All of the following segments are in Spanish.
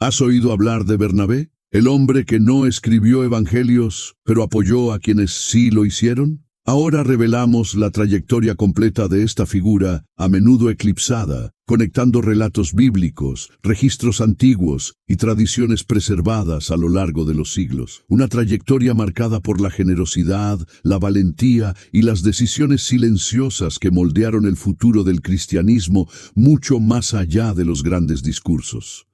¿Has oído hablar de Bernabé? El hombre que no escribió evangelios, pero apoyó a quienes sí lo hicieron. Ahora revelamos la trayectoria completa de esta figura, a menudo eclipsada, conectando relatos bíblicos, registros antiguos y tradiciones preservadas a lo largo de los siglos. Una trayectoria marcada por la generosidad, la valentía y las decisiones silenciosas que moldearon el futuro del cristianismo mucho más allá de los grandes discursos.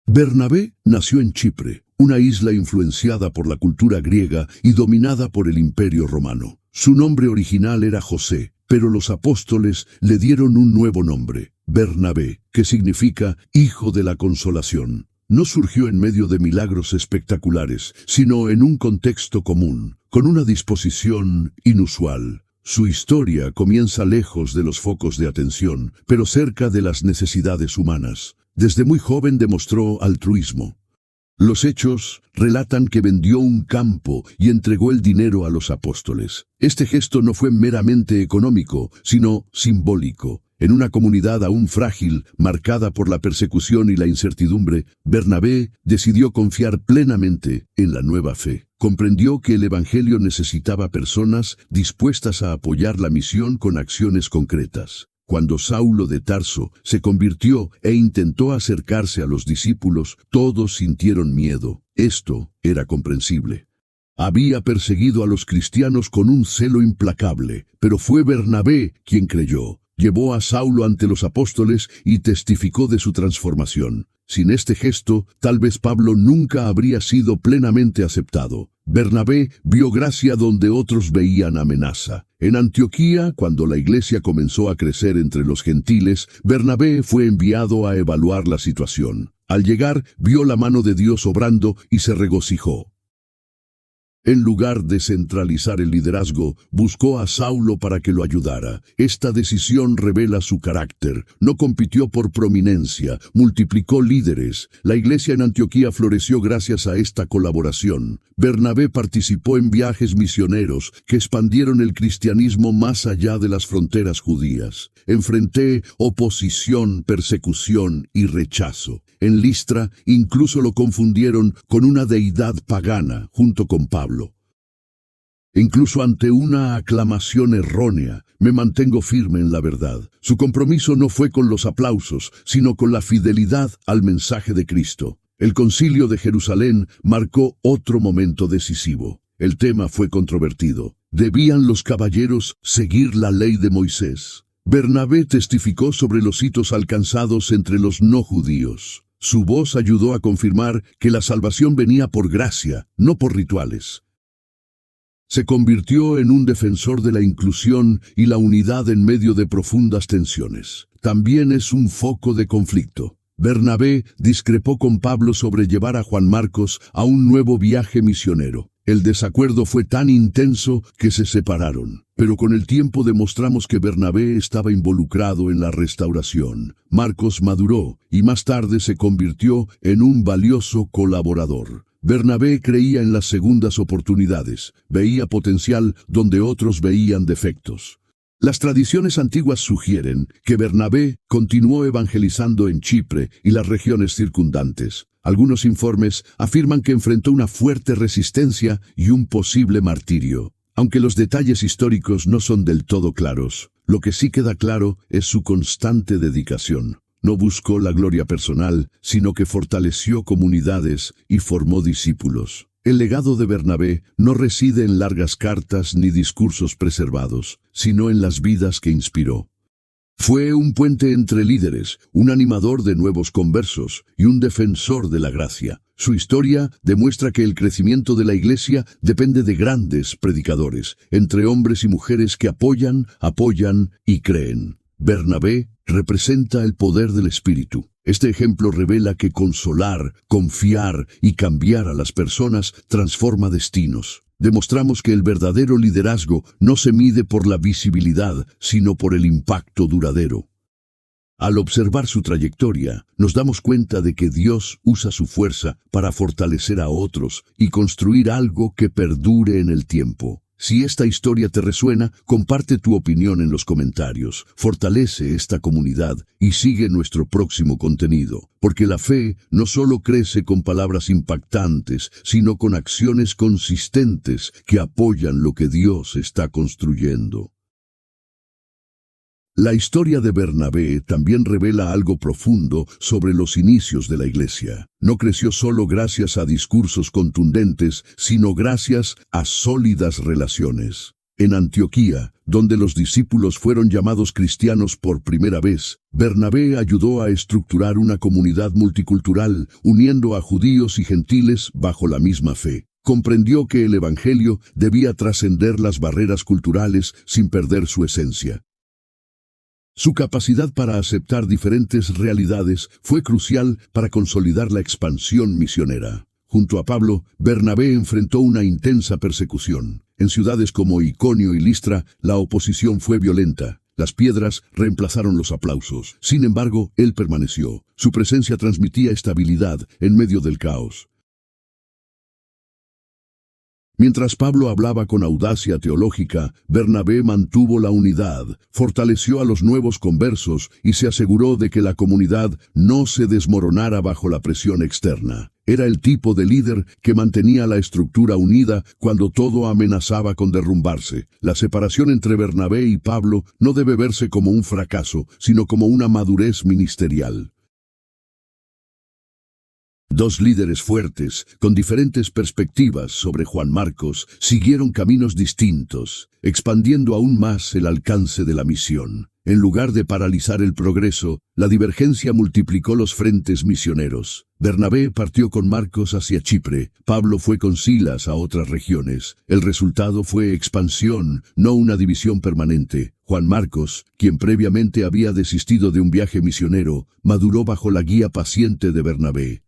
Bernabé nació en Chipre, una isla influenciada por la cultura griega y dominada por el Imperio Romano. Su nombre original era José, pero los apóstoles le dieron un nuevo nombre, Bernabé, que significa Hijo de la Consolación. No surgió en medio de milagros espectaculares, sino en un contexto común, con una disposición inusual. Su historia comienza lejos de los focos de atención, pero cerca de las necesidades humanas. Desde muy joven demostró altruismo. Los hechos relatan que vendió un campo y entregó el dinero a los apóstoles. Este gesto no fue meramente económico, sino simbólico. En una comunidad aún frágil, marcada por la persecución y la incertidumbre, Bernabé decidió confiar plenamente en la nueva fe. Comprendió que el Evangelio necesitaba personas dispuestas a apoyar la misión con acciones concretas. Cuando Saulo de Tarso se convirtió e intentó acercarse a los discípulos, todos sintieron miedo. Esto era comprensible. Había perseguido a los cristianos con un celo implacable, pero fue Bernabé quien creyó. Llevó a Saulo ante los apóstoles y testificó de su transformación. Sin este gesto, tal vez Pablo nunca habría sido plenamente aceptado. Bernabé vio gracia donde otros veían amenaza. En Antioquía, cuando la iglesia comenzó a crecer entre los gentiles, Bernabé fue enviado a evaluar la situación. Al llegar, vio la mano de Dios obrando y se regocijó. En lugar de centralizar el liderazgo, buscó a Saulo para que lo ayudara. Esta decisión revela su carácter. No compitió por prominencia, multiplicó líderes. La iglesia en Antioquía floreció gracias a esta colaboración. Bernabé participó en viajes misioneros que expandieron el cristianismo más allá de las fronteras judías. Enfrenté oposición, persecución y rechazo. En Listra incluso lo confundieron con una deidad pagana, junto con Pablo. Incluso ante una aclamación errónea, me mantengo firme en la verdad. Su compromiso no fue con los aplausos, sino con la fidelidad al mensaje de Cristo. El Concilio de Jerusalén marcó otro momento decisivo. El tema fue controvertido. ¿Debían los caballeros seguir la ley de Moisés? Bernabé testificó sobre los hitos alcanzados entre los no judíos. Su voz ayudó a confirmar que la salvación venía por gracia, no por rituales. Se convirtió en un defensor de la inclusión y la unidad en medio de profundas tensiones. También es un foco de conflicto. Bernabé discrepó con Pablo sobre llevar a Juan Marcos a un nuevo viaje misionero. El desacuerdo fue tan intenso que se separaron. Pero con el tiempo demostramos que Bernabé estaba involucrado en la restauración. Marcos maduró y más tarde se convirtió en un valioso colaborador. Bernabé creía en las segundas oportunidades, veía potencial donde otros veían defectos. Las tradiciones antiguas sugieren que Bernabé continuó evangelizando en Chipre y las regiones circundantes. Algunos informes afirman que enfrentó una fuerte resistencia y un posible martirio. Aunque los detalles históricos no son del todo claros, lo que sí queda claro es su constante dedicación. No buscó la gloria personal, sino que fortaleció comunidades y formó discípulos. El legado de Bernabé no reside en largas cartas ni discursos preservados, sino en las vidas que inspiró. Fue un puente entre líderes, un animador de nuevos conversos y un defensor de la gracia. Su historia demuestra que el crecimiento de la iglesia depende de grandes predicadores, entre hombres y mujeres que apoyan y creen. Bernabé representa el poder del Espíritu. Este ejemplo revela que consolar, confiar y cambiar a las personas transforma destinos. Demostramos que el verdadero liderazgo no se mide por la visibilidad, sino por el impacto duradero. Al observar su trayectoria, nos damos cuenta de que Dios usa su fuerza para fortalecer a otros y construir algo que perdure en el tiempo. Si esta historia te resuena, comparte tu opinión en los comentarios, fortalece esta comunidad y sigue nuestro próximo contenido, porque la fe no solo crece con palabras impactantes, sino con acciones consistentes que apoyan lo que Dios está construyendo. La historia de Bernabé también revela algo profundo sobre los inicios de la iglesia. No creció solo gracias a discursos contundentes, sino gracias a sólidas relaciones. En Antioquía, donde los discípulos fueron llamados cristianos por primera vez, Bernabé ayudó a estructurar una comunidad multicultural, uniendo a judíos y gentiles bajo la misma fe. Comprendió que el evangelio debía trascender las barreras culturales sin perder su esencia. Su capacidad para aceptar diferentes realidades fue crucial para consolidar la expansión misionera. Junto a Pablo, Bernabé enfrentó una intensa persecución. En ciudades como Iconio y Listra, la oposición fue violenta. Las piedras reemplazaron los aplausos. Sin embargo, él permaneció. Su presencia transmitía estabilidad en medio del caos. Mientras Pablo hablaba con audacia teológica, Bernabé mantuvo la unidad, fortaleció a los nuevos conversos y se aseguró de que la comunidad no se desmoronara bajo la presión externa. Era el tipo de líder que mantenía la estructura unida cuando todo amenazaba con derrumbarse. La separación entre Bernabé y Pablo no debe verse como un fracaso, sino como una madurez ministerial. Dos líderes fuertes, con diferentes perspectivas sobre Juan Marcos, siguieron caminos distintos, expandiendo aún más el alcance de la misión. En lugar de paralizar el progreso, la divergencia multiplicó los frentes misioneros. Bernabé partió con Marcos hacia Chipre, Pablo fue con Silas a otras regiones. El resultado fue expansión, no una división permanente. Juan Marcos, quien previamente había desistido de un viaje misionero, maduró bajo la guía paciente de Bernabé.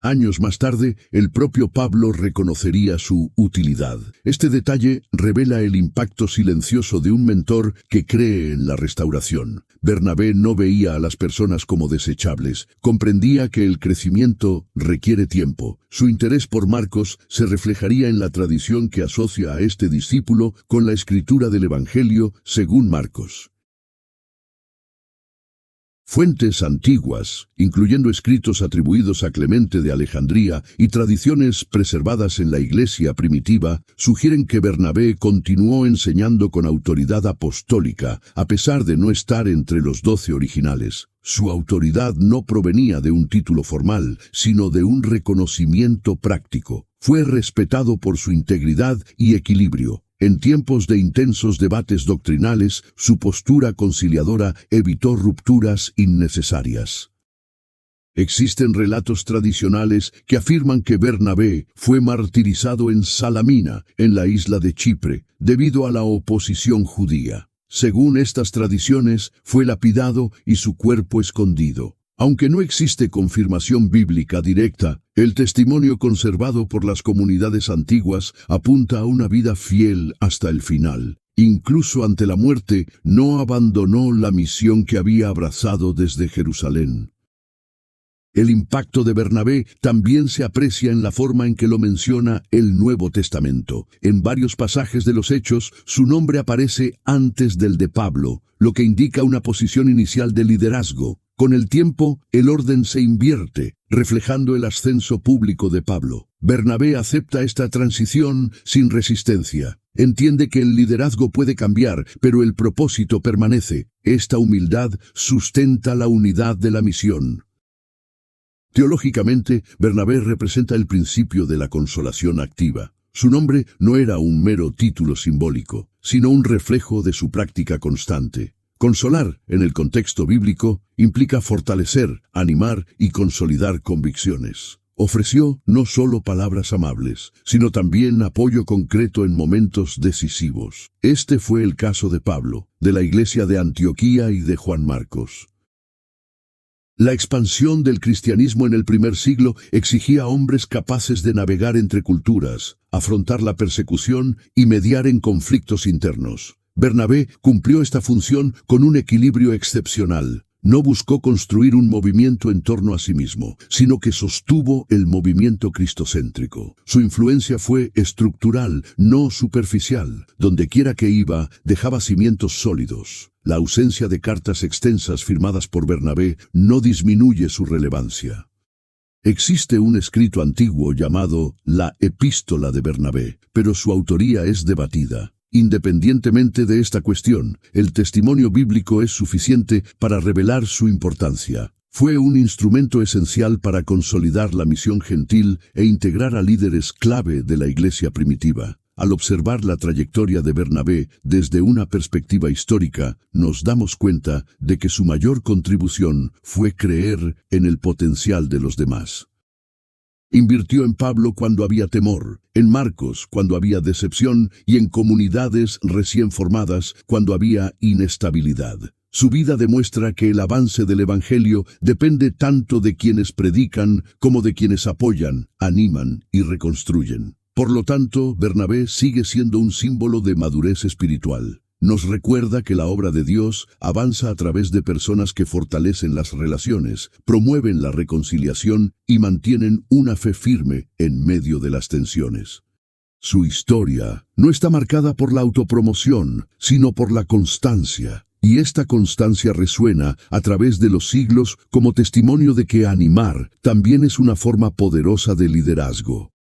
Años más tarde, el propio Pablo reconocería su utilidad. Este detalle revela el impacto silencioso de un mentor que cree en la restauración. Bernabé no veía a las personas como desechables, comprendía que el crecimiento requiere tiempo. Su interés por Marcos se reflejaría en la tradición que asocia a este discípulo con la escritura del Evangelio según Marcos. Fuentes antiguas, incluyendo escritos atribuidos a Clemente de Alejandría y tradiciones preservadas en la iglesia primitiva, sugieren que Bernabé continuó enseñando con autoridad apostólica, a pesar de no estar entre los 12 originales. Su autoridad no provenía de un título formal, sino de un reconocimiento práctico. Fue respetado por su integridad y equilibrio. En tiempos de intensos debates doctrinales, su postura conciliadora evitó rupturas innecesarias. Existen relatos tradicionales que afirman que Bernabé fue martirizado en Salamina, en la isla de Chipre, debido a la oposición judía. Según estas tradiciones, fue lapidado y su cuerpo escondido. Aunque no existe confirmación bíblica directa, el testimonio conservado por las comunidades antiguas apunta a una vida fiel hasta el final. Incluso ante la muerte, no abandonó la misión que había abrazado desde Jerusalén. El impacto de Bernabé también se aprecia en la forma en que lo menciona el Nuevo Testamento. En varios pasajes de los Hechos, su nombre aparece antes del de Pablo, lo que indica una posición inicial de liderazgo. Con el tiempo, el orden se invierte, reflejando el ascenso público de Pablo. Bernabé acepta esta transición sin resistencia. Entiende que el liderazgo puede cambiar, pero el propósito permanece. Esta humildad sustenta la unidad de la misión. Teológicamente, Bernabé representa el principio de la consolación activa. Su nombre no era un mero título simbólico, sino un reflejo de su práctica constante. Consolar, en el contexto bíblico, implica fortalecer, animar y consolidar convicciones. Ofreció no solo palabras amables, sino también apoyo concreto en momentos decisivos. Este fue el caso de Pablo, de la iglesia de Antioquía y de Juan Marcos. La expansión del cristianismo en el primer siglo exigía hombres capaces de navegar entre culturas, afrontar la persecución y mediar en conflictos internos. Bernabé cumplió esta función con un equilibrio excepcional. no buscó construir un movimiento en torno a sí mismo, sino que sostuvo el movimiento cristocéntrico. Su influencia fue estructural, no superficial. Dondequiera que iba, dejaba cimientos sólidos. La ausencia de cartas extensas firmadas por Bernabé no disminuye su relevancia. Existe un escrito antiguo llamado la Epístola de Bernabé, pero su autoría es debatida. Independientemente de esta cuestión, el testimonio bíblico es suficiente para revelar su importancia. Fue un instrumento esencial para consolidar la misión gentil e integrar a líderes clave de la iglesia primitiva. Al observar la trayectoria de Bernabé desde una perspectiva histórica, nos damos cuenta de que su mayor contribución fue creer en el potencial de los demás. Invirtió en Pablo cuando había temor, en Marcos cuando había decepción y en comunidades recién formadas cuando había inestabilidad. Su vida demuestra que el avance del Evangelio depende tanto de quienes predican como de quienes apoyan, animan y reconstruyen. Por lo tanto, Bernabé sigue siendo un símbolo de madurez espiritual. Nos recuerda que la obra de Dios avanza a través de personas que fortalecen las relaciones, promueven la reconciliación y mantienen una fe firme en medio de las tensiones. Su historia no está marcada por la autopromoción, sino por la constancia. Y esta constancia resuena a través de los siglos como testimonio de que animar también es una forma poderosa de liderazgo.